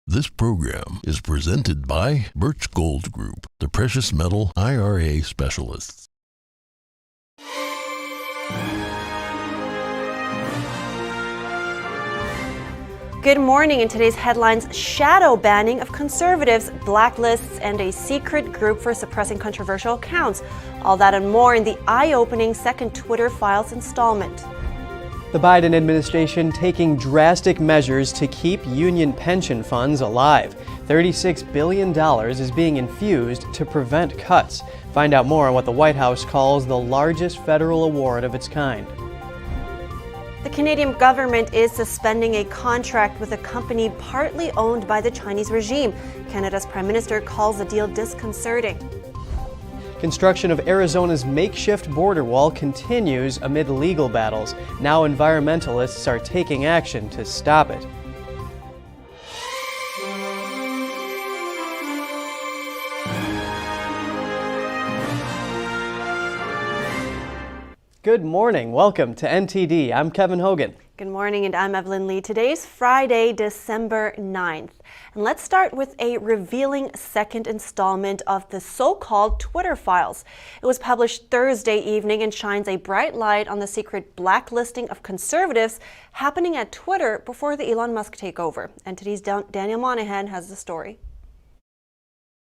This program is presented by Birch Gold Group, the precious metal IRA specialists. Good morning. In today's headlines, shadow banning of conservatives, blacklists, and a secret group for suppressing controversial accounts. All that and more in the eye-opening second Twitter Files installment. The Biden administration taking drastic measures to keep union pension funds alive. $36 billion is being infused to prevent cuts. Find out more on what the White House calls the largest federal award of its kind. The Canadian government is suspending a contract with a company partly owned by the Chinese regime. Canada's Prime Minister calls the deal disconcerting. Construction of Arizona's makeshift border wall continues amid legal battles. Now environmentalists are taking action to stop it. Good morning. Welcome to NTD. I'm Kevin Hogan. Good morning, and I'm Evelyn Lee. Today's Friday, December 9th. And let's start with a revealing second installment of the so-called Twitter Files. It was published Thursday evening and shines a bright light on the secret blacklisting of conservatives happening at Twitter before the Elon Musk takeover. NTD's Daniel Monahan has the story.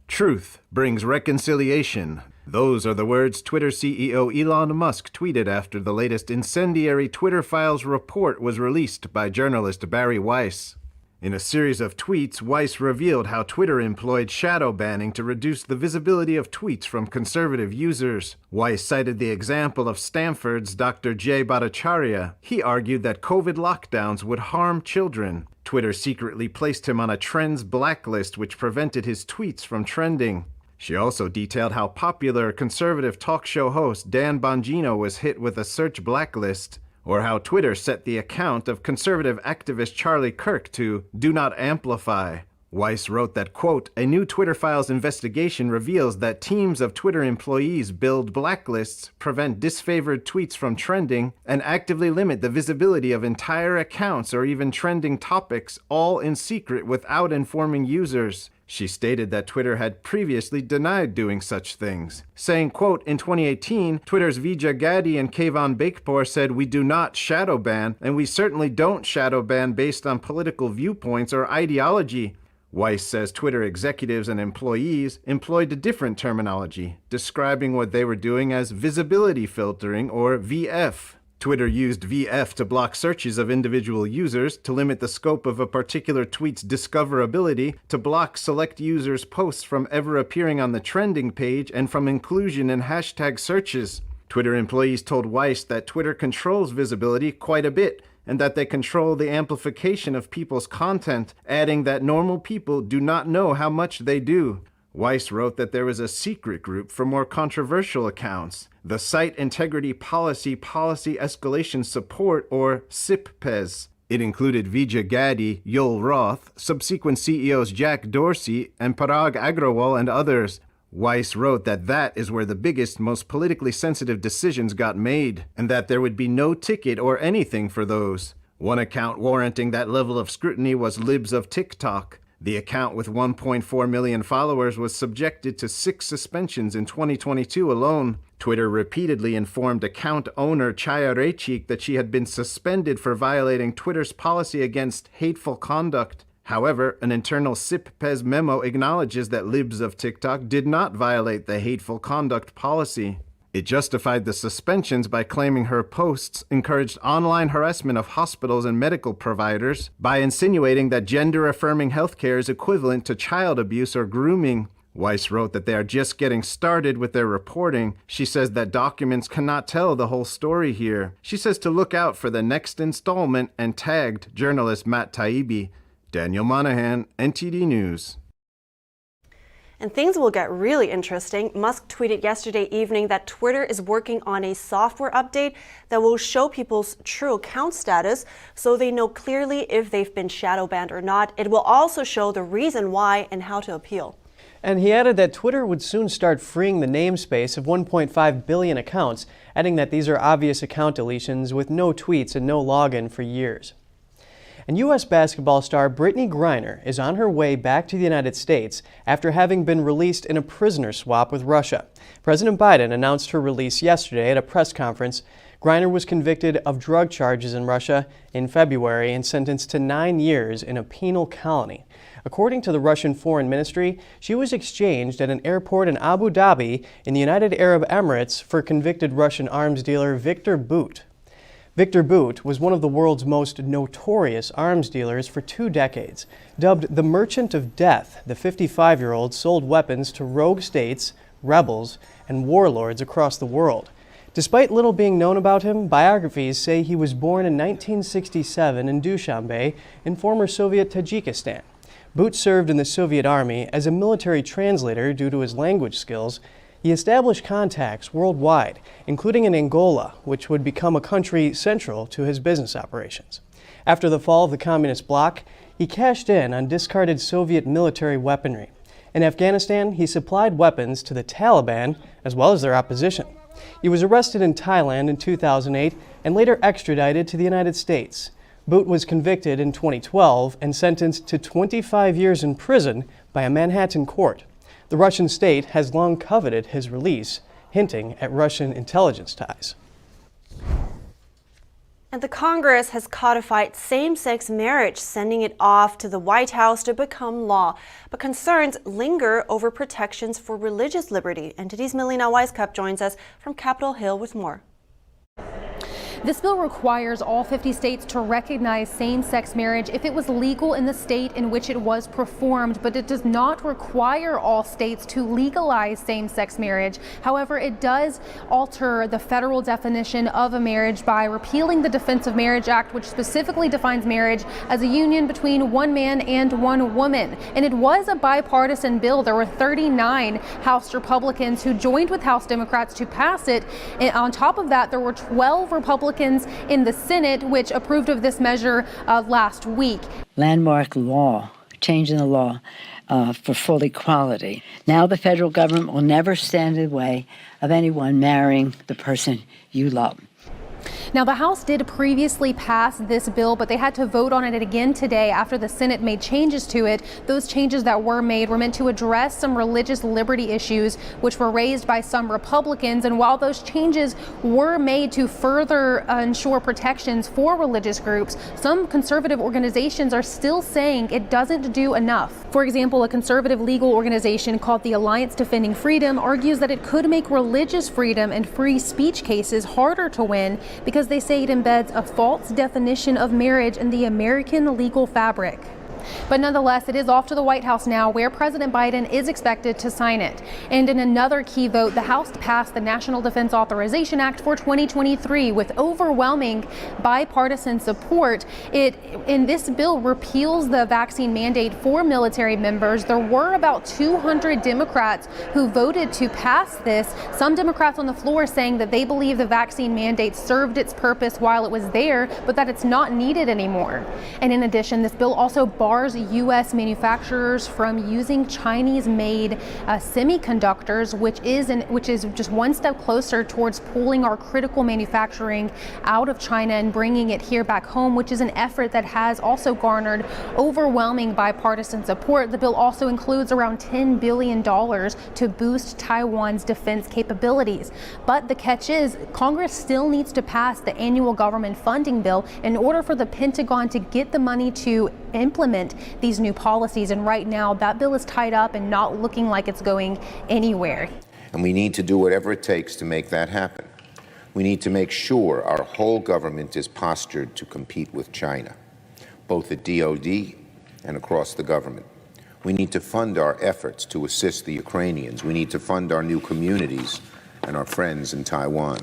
Truth brings reconciliation. Those are the words Twitter CEO Elon Musk tweeted after the latest incendiary Twitter Files report was released by journalist Barry Weiss. In a series of tweets, Weiss revealed how Twitter employed shadow banning to reduce the visibility of tweets from conservative users. Weiss cited the example of Stanford's Dr. Jay Bhattacharya. He argued that COVID lockdowns would harm children. Twitter secretly placed him on a trends blacklist, which prevented his tweets from trending. She also detailed how popular conservative talk show host Dan Bongino was hit with a search blacklist, or how Twitter set the account of conservative activist Charlie Kirk to Do Not Amplify. Weiss wrote that, quote, a new Twitter Files investigation reveals that teams of Twitter employees build blacklists, prevent disfavored tweets from trending, and actively limit the visibility of entire accounts or even trending topics, all in secret without informing users. She stated that Twitter had previously denied doing such things, saying, quote, in 2018, Twitter's Vijay Gadde and Kayvon Bekpour said, we do not shadow ban, and we certainly don't shadow ban based on political viewpoints or ideology. Weiss says Twitter executives and employees employed a different terminology, describing what they were doing as visibility filtering, or VF. Twitter used VF to block searches of individual users, to limit the scope of a particular tweet's discoverability, to block select users' posts from ever appearing on the trending page, and from inclusion in hashtag searches. Twitter employees told Weiss that Twitter controls visibility quite a bit, and that they control the amplification of people's content, adding that normal people do not know how much they do. Weiss wrote that there was a secret group for more controversial accounts, the Site Integrity Policy Escalation Support, or SIPPES. It included Vijay Gadde, Yoel Roth, subsequent CEOs Jack Dorsey, and Parag Agrawal, and others. Weiss wrote that that is where the biggest, most politically sensitive decisions got made, and that there would be no ticket or anything for those. One account warranting that level of scrutiny was Libs of TikTok. The account with 1.4 million followers was subjected to 6 suspensions in 2022 alone. Twitter repeatedly informed account owner Chaya Raichik that she had been suspended for violating Twitter's policy against hateful conduct. However, an internal SIPPES memo acknowledges that Libs of TikTok did not violate the hateful conduct policy. It justified the suspensions by claiming her posts encouraged online harassment of hospitals and medical providers, by insinuating that gender-affirming healthcare is equivalent to child abuse or grooming. Weiss wrote that they are just getting started with their reporting. She says that documents cannot tell the whole story here. She says to look out for the next installment, and tagged journalist Matt Taibbi. Daniel Monahan, NTD News. And things will get really interesting. Musk tweeted yesterday evening that Twitter is working on a software update that will show people's true account status so they know clearly if they've been shadow banned or not. It will also show the reason why and how to appeal. And he added that Twitter would soon start freeing the namespace of 1.5 billion accounts, adding that these are obvious account deletions with no tweets and no login for years. And U.S. basketball star Brittany Griner is on her way back to the United States after having been released in a prisoner swap with Russia. President Biden announced her release yesterday at a press conference. Griner was convicted of drug charges in Russia in February and sentenced to 9 years in a penal colony. According to the Russian Foreign Ministry, she was exchanged at an airport in Abu Dhabi in the United Arab Emirates for convicted Russian arms dealer Viktor Bout. Viktor Bout was one of the world's most notorious arms dealers for 2 decades. Dubbed the Merchant of Death, the 55-year-old sold weapons to rogue states, rebels, and warlords across the world. Despite little being known about him, biographies say he was born in 1967 in Dushanbe in former Soviet Tajikistan. Bout served in the Soviet Army as a military translator due to his language skills. He established contacts worldwide, including in Angola, which would become a country central to his business operations. After the fall of the communist bloc, he cashed in on discarded Soviet military weaponry. In Afghanistan, he supplied weapons to the Taliban as well as their opposition. He was arrested in Thailand in 2008 and later extradited to the United States. Bout was convicted in 2012 and sentenced to 25 years in prison by a Manhattan court. The Russian state has long coveted his release, hinting at Russian intelligence ties. And the Congress has codified same-sex marriage, sending it off to the White House to become law. But concerns linger over protections for religious liberty. NTD's Melina Weisskopf joins us from Capitol Hill with more. This bill requires all 50 states to recognize same-sex marriage if it was legal in the state in which it was performed, but it does not require all states to legalize same-sex marriage. However, it does alter the federal definition of a marriage by repealing the Defense of Marriage Act, which specifically defines marriage as a union between one man and one woman. And it was a bipartisan bill. There were 39 House Republicans who joined with House Democrats to pass it. And on top of that, there were 12 Republicans in the Senate which approved of this measure last week. Landmark law, changing the law for full equality. Now the federal government will never stand in the way of anyone marrying the person you love. Now, the House did previously pass this bill, but they had to vote on it again today after the Senate made changes to it. Those changes that were made were meant to address some religious liberty issues which were raised by some Republicans. And while those changes were made to further ensure protections for religious groups, some conservative organizations are still saying it doesn't do enough. For example, a conservative legal organization called the Alliance Defending Freedom argues that it could make religious freedom and free speech cases harder to win because they say it embeds a false definition of marriage in the American legal fabric. But nonetheless, it is off to the White House now, where President Biden is expected to sign it. And in another key vote, the House passed the National Defense Authorization Act for 2023 with overwhelming bipartisan support. In this bill repeals the vaccine mandate for military members. There were about 200 Democrats who voted to pass this. Some Democrats on the floor saying that they believe the vaccine mandate served its purpose while it was there, but that it's not needed anymore. And in addition, this bill also bars U.S. manufacturers from using Chinese-made semiconductors, which is just one step closer towards pulling our critical manufacturing out of China and bringing it here back home, which is an effort that has also garnered overwhelming bipartisan support. The bill also includes around $10 billion to boost Taiwan's defense capabilities. But the catch is, Congress still needs to pass the annual government funding bill in order for the Pentagon to get the money to implement these new policies. And right now, that bill is tied up and not looking like it's going anywhere. And we need to do whatever it takes to make that happen. We need to make sure our whole government is postured to compete with China, both at DOD and across the government. We need to fund our efforts to assist the Ukrainians. We need to fund our new communities and our friends in Taiwan.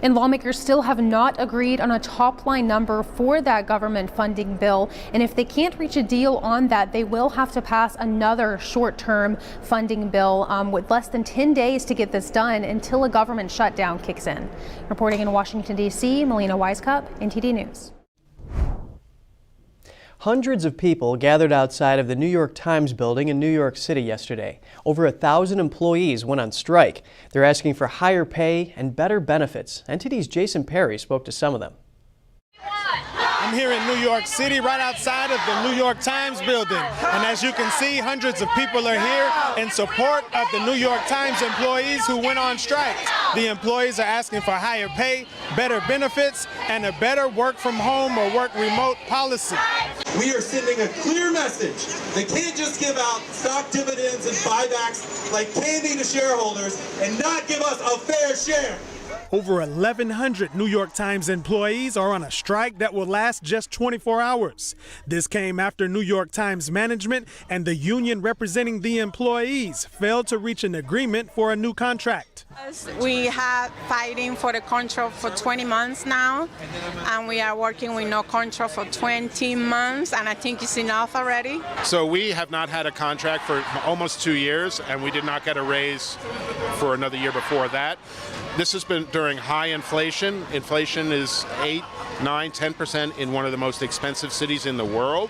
And lawmakers still have not agreed on a top-line number for that government funding bill. And if they can't reach a deal on that, they will have to pass another short-term funding bill with less than 10 days to get this done until a government shutdown kicks in. Reporting in Washington, D.C., Melina Weisskopf, NTD News. Hundreds of people gathered outside of the New York Times building in New York City yesterday. Over 1,000 employees went on strike. They're asking for higher pay and better benefits. NTD's Jason Perry spoke to some of them. I'm here in New York City, right outside of the New York Times building. And as you can see, hundreds of people are here in support of the New York Times employees who went on strike. The employees are asking for higher pay, better benefits, and a better work from home or work remote policy. We are sending a clear message. They can't just give out stock dividends and buybacks like candy to shareholders and not give us a fair share. Over 1,100 New York Times employees are on a strike that will last just 24 hours. This came after New York Times management and the union representing the employees failed to reach an agreement for a new contract. We have fighting for the contract for 20 months now, and we are working with no contract for 20 months, and I think it's enough already. So we have not had a contract for almost 2 years, and we did not get a raise for another year before that. This has been during high inflation. Inflation is 8, 9, 10% in one of the most expensive cities in the world,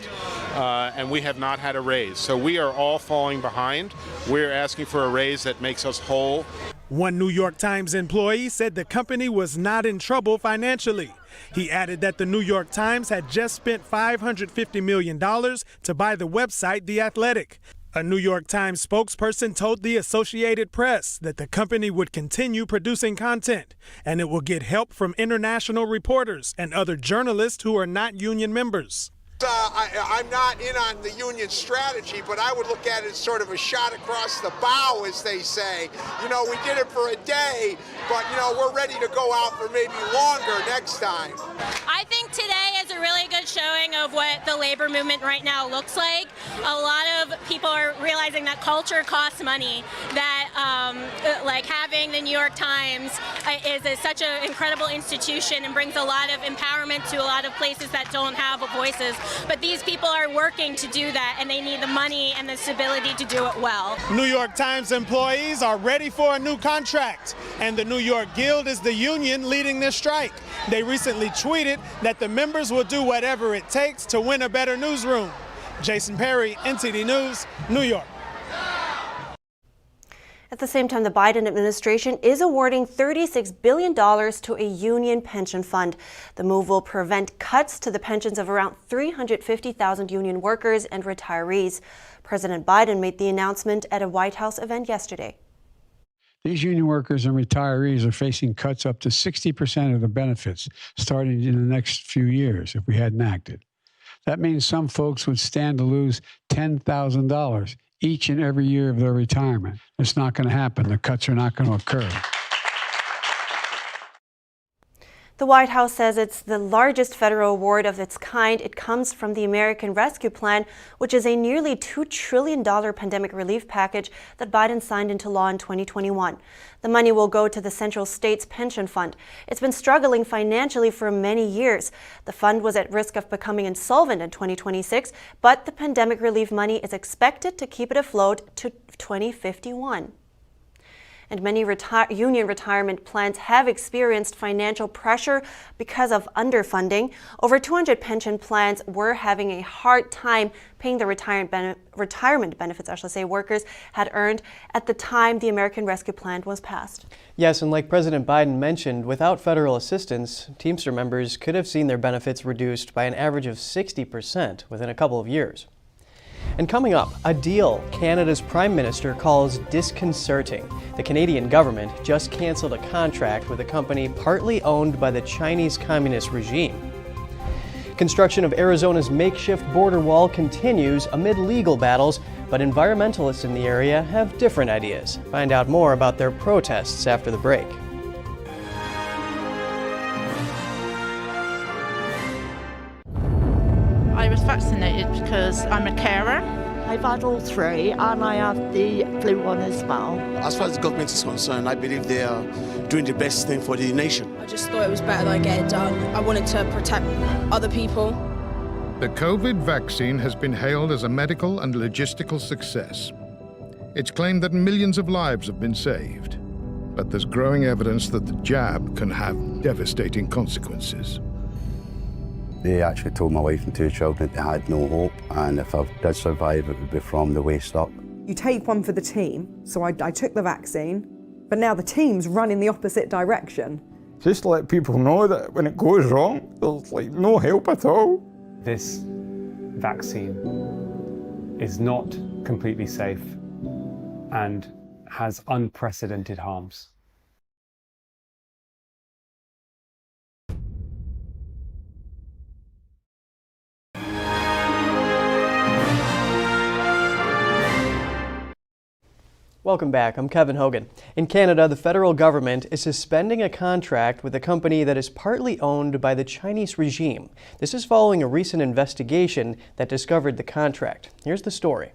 and we have not had a raise. So we are all falling behind. We're asking for a raise that makes us whole. One New York Times employee said the company was not in trouble financially. He added that the New York Times had just spent $550 million to buy the website The Athletic. A New York Times spokesperson told the Associated Press that the company would continue producing content and it will get help from international reporters and other journalists who are not union members. I'm not in on the union strategy, but I would look at it as sort of a shot across the bow, as they say. You know, we did it for a day, but, you know, we're ready to go out for maybe longer next time. I think today is a really good showing of what the labor movement right now looks like. A lot of people are realizing that culture costs money, that like having the New York Times is such an incredible institution and brings a lot of empowerment to a lot of places that don't have voices. But these people are working to do that, and they need the money and the stability to do it well. New York Times employees are ready for a new contract, and the New York Guild is the union leading this strike. They recently tweeted that the members will do whatever it takes to win a better newsroom. Jason Perry, NTD News, New York. At the same time, the Biden administration is awarding $36 billion to a union pension fund. The move will prevent cuts to the pensions of around 350,000 union workers and retirees. President Biden made the announcement at a White House event yesterday. These union workers and retirees are facing cuts up to 60% of their benefits starting in the next few years if we hadn't acted. That means some folks would stand to lose $10,000 each and every year of their retirement. It's not going to happen. The cuts are not going to occur. The White House says it's the largest federal award of its kind. It comes from the American Rescue Plan, which is a nearly $2 trillion pandemic relief package that Biden signed into law in 2021. The money will go to the Central States Pension Fund. It's been struggling financially for many years. The fund was at risk of becoming insolvent in 2026, but the pandemic relief money is expected to keep it afloat to 2051. And many union retirement plans have experienced financial pressure because of underfunding. Over 200 pension plans were having a hard time paying the retirement benefits, workers had earned at the time the American Rescue Plan was passed. Yes, and like President Biden mentioned, without federal assistance, Teamster members could have seen their benefits reduced by an average of 60% within a couple of years. And coming up, a deal Canada's Prime Minister calls disconcerting. The Canadian government just canceled a contract with a company partly owned by the Chinese Communist regime. Construction of Arizona's makeshift border wall continues amid legal battles, but environmentalists in the area have different ideas. Find out more about their protests after the break. I was vaccinated because I'm a carer. I've had all three and I have the flu one as well. As far as the government is concerned, I believe they are doing the best thing for the nation. I just thought it was better that I get it done. I wanted to protect other people. The COVID vaccine has been hailed as a medical and logistical success. It's claimed that millions of lives have been saved, but there's growing evidence that the jab can have devastating consequences. They actually told my wife and two children they had no hope, and if I did survive, it would be from the waist up. You take one for the team, so I took the vaccine, but now the team's run in the opposite direction. Just to let people know that when it goes wrong, there's like no help at all. This vaccine is not completely safe and has unprecedented harms. Welcome back. I'm Kevin Hogan. In Canada, the federal government is suspending a contract with a company that is partly owned by the Chinese regime. This is following a recent investigation that discovered the contract. Here's the story.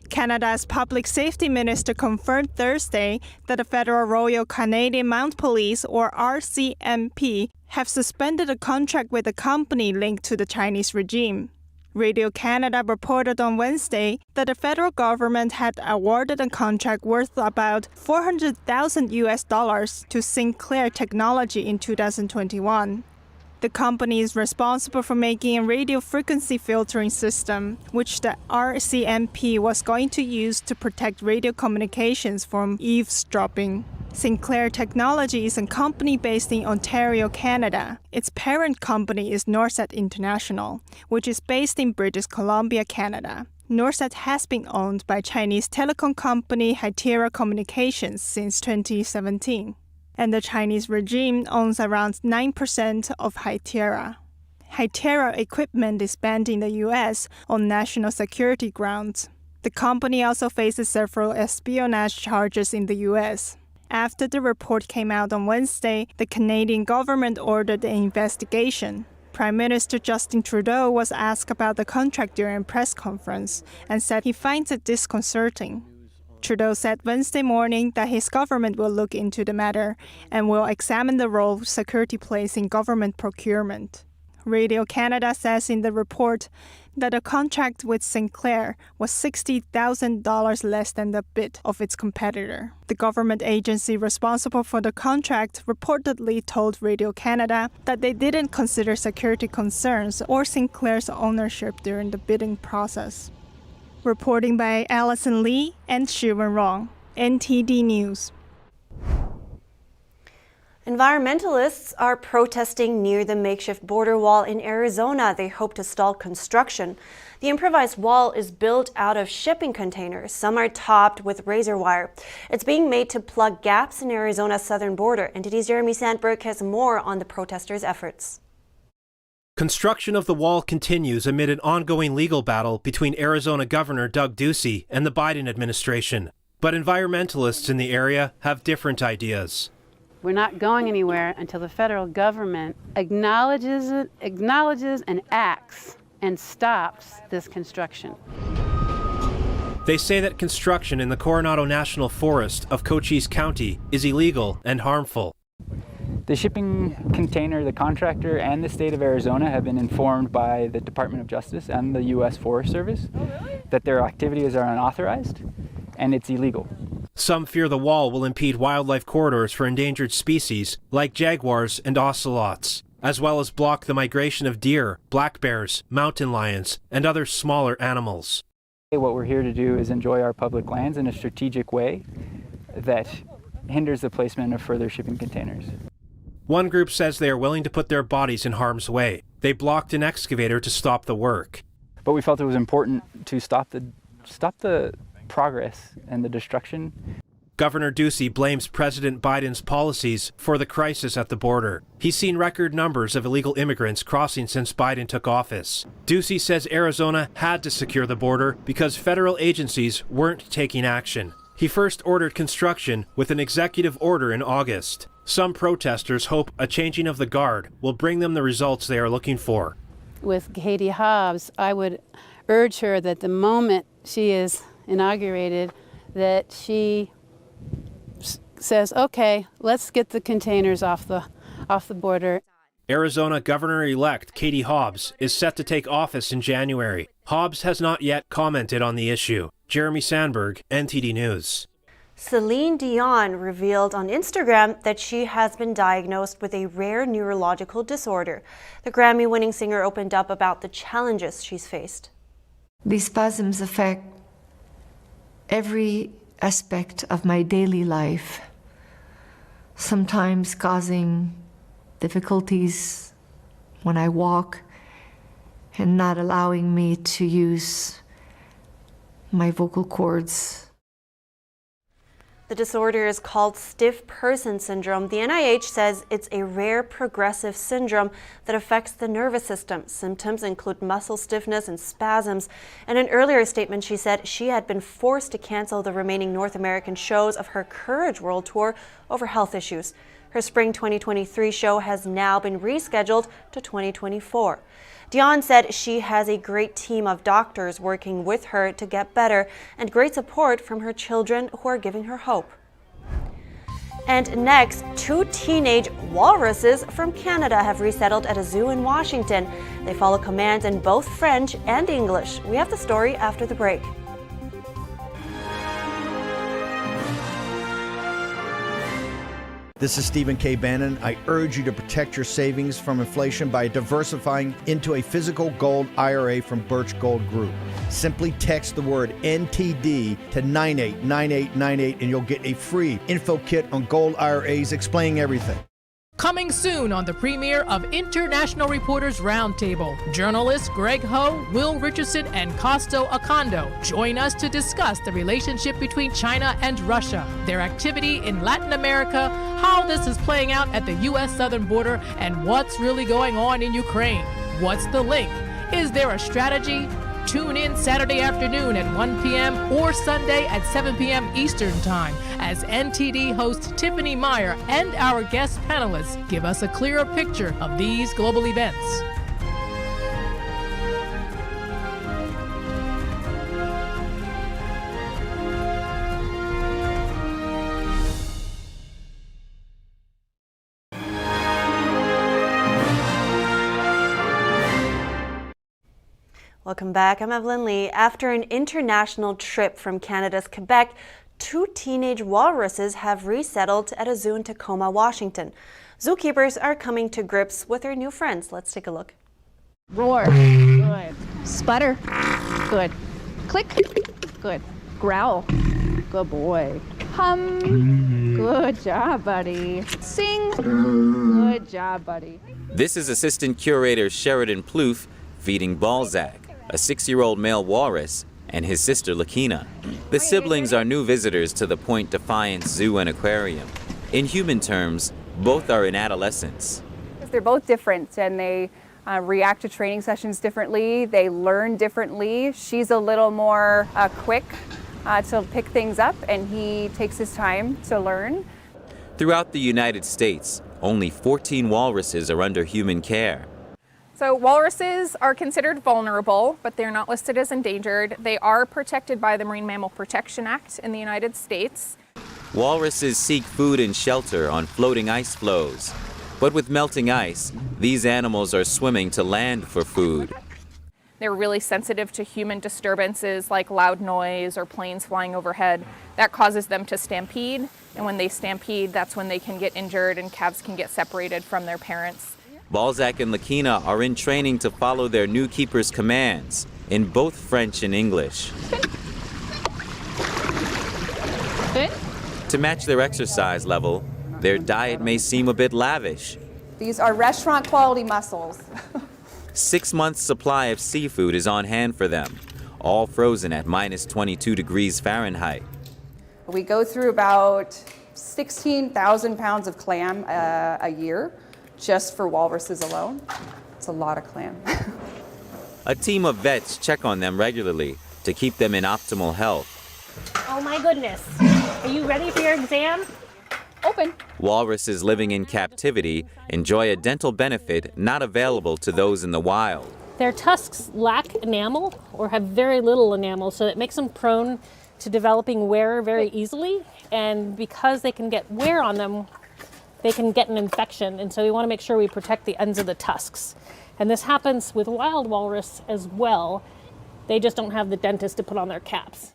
Canada's Public Safety Minister confirmed Thursday that the Federal Royal Canadian Mounted Police, or RCMP, have suspended a contract with a company linked to the Chinese regime. Radio Canada reported on Wednesday that the federal government had awarded a contract worth about $400,000 to Sinclair Technology in 2021. The company is responsible for making a radio frequency filtering system, which the RCMP was going to use to protect radio communications from eavesdropping. Sinclair Technology is a company based in Ontario, Canada. Its parent company is Norset International, which is based in British Columbia, Canada. Norset has been owned by Chinese telecom company Hytera Communications since 2017. And the Chinese regime owns around 9% of Hytera. Hytera equipment is banned in the U.S. on national security grounds. The company also faces several espionage charges in the U.S. After the report came out on Wednesday, the Canadian government ordered an investigation. Prime Minister Justin Trudeau was asked about the contract during a press conference and said he finds it disconcerting. Trudeau said Wednesday morning that his government will look into the matter and will examine the role security plays in government procurement. Radio Canada says in the report that a contract with Sinclair was $60,000 less than the bid of its competitor. The government agency responsible for the contract reportedly told Radio Canada that they didn't consider security concerns or Sinclair's ownership during the bidding process. Reporting by Allison Lee and Shiwen Rong, NTD News. Environmentalists are protesting near the makeshift border wall in Arizona. They hope to stall construction. The improvised wall is built out of shipping containers. Some are topped with razor wire. It's being made to plug gaps in Arizona's southern border. NTD's Jeremy Sandberg has more on the protesters' efforts. Construction of the wall continues amid an ongoing legal battle between Arizona Governor Doug Ducey and the Biden administration. But environmentalists in the area have different ideas. We're not going anywhere until the federal government acknowledges and acts and stops this construction. They say that construction in the Coronado National Forest of Cochise County is illegal and harmful. The shipping container, the contractor, and the state of Arizona have been informed by the Department of Justice and the U.S. Forest Service that their activities are unauthorized and it's illegal. Some fear the wall will impede wildlife corridors for endangered species like jaguars and ocelots, as well as block the migration of deer, black bears, mountain lions, and other smaller animals. What we're here to do is enjoy our public lands in a strategic way that hinders the placement of further shipping containers. One group says they are willing to put their bodies in harm's way. They blocked an excavator to stop the work. But we felt it was important to stop the progress and the destruction. Governor Ducey blames President Biden's policies for the crisis at the border. He's seen record numbers of illegal immigrants crossing since Biden took office. Ducey says Arizona had to secure the border because federal agencies weren't taking action. He first ordered construction with an executive order in August. Some protesters hope a changing of the guard will bring them the results they are looking for. With Katie Hobbs, I would urge her that the moment she is inaugurated, that she says, okay, let's get the containers off the border. Arizona Governor-elect Katie Hobbs is set to take office in January. Hobbs has not yet commented on the issue. Jeremy Sandberg, NTD News. Celine Dion revealed on Instagram that she has been diagnosed with a rare neurological disorder. The Grammy-winning singer opened up about the challenges she's faced. These spasms affect every aspect of my daily life. sometimes causing difficulties when I walk and not allowing me to use my vocal cords. The disorder is called stiff person syndrome. The NIH says it's a rare progressive syndrome that affects the nervous system. Symptoms include muscle stiffness and spasms. In an earlier statement, she said she had been forced to cancel the remaining North American shows of her Courage World Tour over health issues. Her spring 2023 show has now been rescheduled to 2024. Dion said she has a great team of doctors working with her to get better and great support from her children who are giving her hope. And next, 2 teenage walruses from Canada have resettled at a zoo in Washington. They follow commands in both French and English. We have the story after the break. This is Stephen K. Bannon. I urge you to protect your savings from inflation by diversifying into a physical gold IRA from Birch Gold Group. Simply text the word NTD to 989898 and you'll get a free info kit on gold IRAs explaining everything. Coming soon on the premiere of International Reporters Roundtable, journalists Greg Ho, Will Richardson, and Costo Acondo join us to discuss the relationship between China and Russia, their activity in Latin America, how this is playing out at the U.S. southern border, and what's really going on in Ukraine. What's the link? Is there a strategy? Tune in Saturday afternoon at 1 p.m. or Sunday at 7 p.m. Eastern Time as NTD host Tiffany Meyer and our guest panelists give us a clearer picture of these global events. Welcome back. I'm Evelyn Lee. After an international trip from Canada's Quebec, 2 teenage walruses have resettled at a zoo in Tacoma, Washington. Zookeepers are coming to grips with their new friends. Let's take a look. Roar. Good. Sputter. Good. Click. Good. Growl. Good boy. Hum. Good job, buddy. Sing. Good job, buddy. This is Assistant Curator Sheridan Plouffe feeding Balzac, a 6-year-old male walrus, and his sister Lakina. The siblings are new visitors to the Point Defiance Zoo and Aquarium. In human terms, both are in adolescence. They're both different and they react to training sessions differently. They learn differently. She's a little more quick to pick things up and he takes his time to learn. Throughout the United States, only 14 walruses are under human care. So walruses are considered vulnerable, but they're not listed as endangered. They are protected by the Marine Mammal Protection Act in the United States. Walruses seek food and shelter on floating ice floes. But with melting ice, these animals are swimming to land for food. They're really sensitive to human disturbances like loud noise or planes flying overhead. That causes them to stampede, and when they stampede, that's when they can get injured and calves can get separated from their parents. Balzac and Lakina are in training to follow their new keeper's commands in both French and English. Good. To match their exercise level, their diet may seem a bit lavish. These are restaurant quality mussels. 6 months' supply of seafood is on hand for them, all frozen at minus 22 degrees Fahrenheit. We go through about 16,000 pounds of clam a year. Just for walruses alone. It's a lot of clam. A team of vets check on them regularly to keep them in optimal health. Oh my goodness. Are you ready for your exam? Open. Walruses living in captivity enjoy a dental benefit not available to those in the wild. Their tusks lack enamel or have very little enamel, so it makes them prone to developing wear very easily. And because they can get wear on them, they can get an infection, and so we want to make sure we protect the ends of the tusks. And this happens with wild walrus as well. They just don't have the dentist to put on their caps.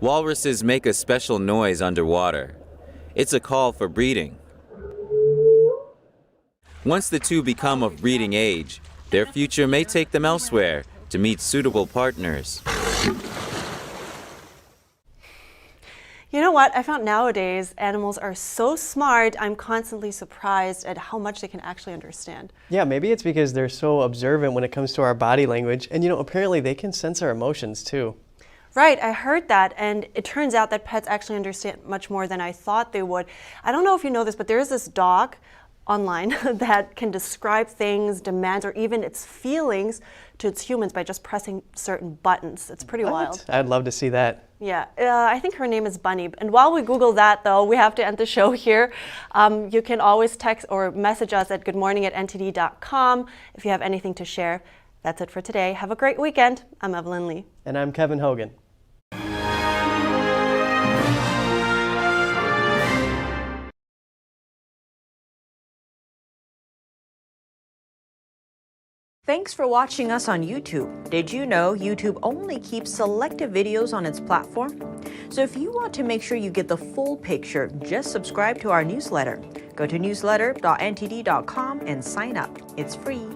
Walruses make a special noise underwater. It's a call for breeding. Once the two become of breeding age, their future may take them elsewhere to meet suitable partners. You know what? I found nowadays animals are so smart, I'm constantly surprised at how much they can actually understand. Yeah, maybe it's because they're so observant when it comes to our body language. And apparently they can sense our emotions too. Right, I heard that, and it turns out that pets actually understand much more than I thought they would. I don't know if you know this, but there is this dog online that can describe things, demands, or even its feelings to its humans by just pressing certain buttons. It's pretty wild. I'd love to see that. Yeah, I think her name is Bunny. And while we Google that, though, we have to end the show here. You can always text or message us at goodmorning@ntd.com if you have anything to share. That's it for today. Have a great weekend. I'm Evelyn Lee. And I'm Kevin Hogan. Thanks for watching us on YouTube. Did you know YouTube only keeps selective videos on its platform? So if you want to make sure you get the full picture, just subscribe to our newsletter. Go to newsletter.ntd.com and sign up. It's free.